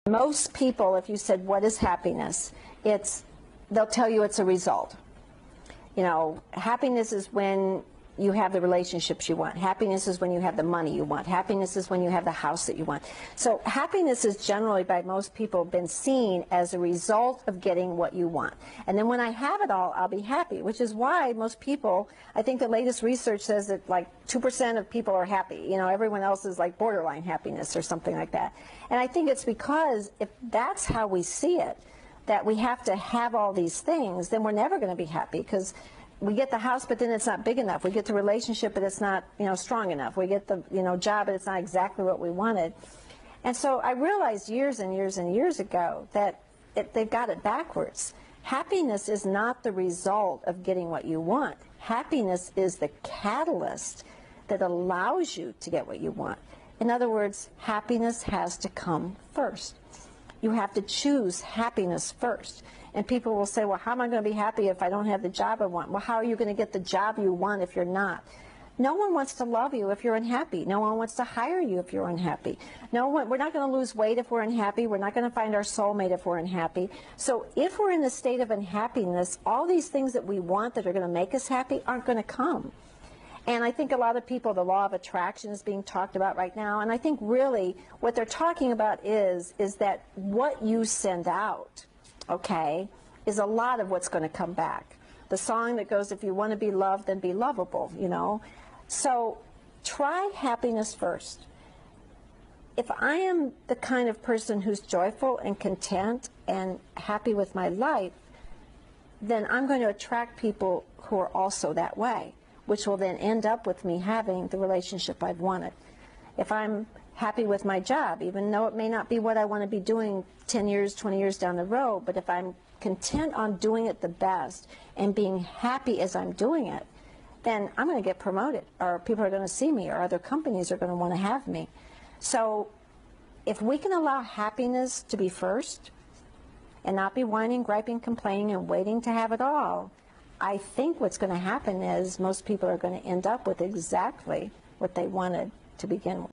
Most people, if you said, what is happiness? They'll tell you it's a result. You know, happiness is when you have the relationships you want. Happiness is when you have the money you want. Happiness is when you have the house that you want. So happiness is generally, by most people, been seen as a result of getting what you want. And then when I have it all, I'll be happy, which is why most people, I think the latest research says that like 2% of people are happy. You know, everyone else is like borderline happiness or something like that. And I think it's because if that's how we see it, that we have to have all these things, then we're never going to be happy, because we get the house, but then it's not big enough. We get the relationship, but it's not, you know, strong enough. We get the, you know, job, but it's not exactly what we wanted. And so I realized years and years and years ago that they've got it backwards. Happiness is not the result of getting what you want. Happiness is the catalyst that allows you to get what you want. In other words, happiness has to come first. You have to choose happiness first. And people will say, well, how am I going to be happy if I don't have the job I want? Well, how are you going to get the job you want if you're not? No one wants to love you if you're unhappy. No one wants to hire you if you're unhappy. We're not going to lose weight if we're unhappy. We're not going to find our soulmate if we're unhappy. So if we're in a state of unhappiness, all these things that we want that are going to make us happy aren't going to come. And I think a lot of people, the law of attraction is being talked about right now. And I think really what they're talking about is that what you send out, okay, is a lot of what's going to come back. The song that goes, if you want to be loved, then be lovable, you know. So try happiness first. If I am the kind of person who's joyful and content and happy with my life, then I'm going to attract people who are also that way, which will then end up with me having the relationship I've wanted. If I'm happy with my job, even though it may not be what I want to be doing 10 years, 20 years down the road, but if I'm content on doing it the best and being happy as I'm doing it, then I'm going to get promoted, or people are going to see me, or other companies are going to want to have me. So if we can allow happiness to be first and not be whining, griping, complaining, and waiting to have it all, I think what's going to happen is most people are going to end up with exactly what they wanted to begin with.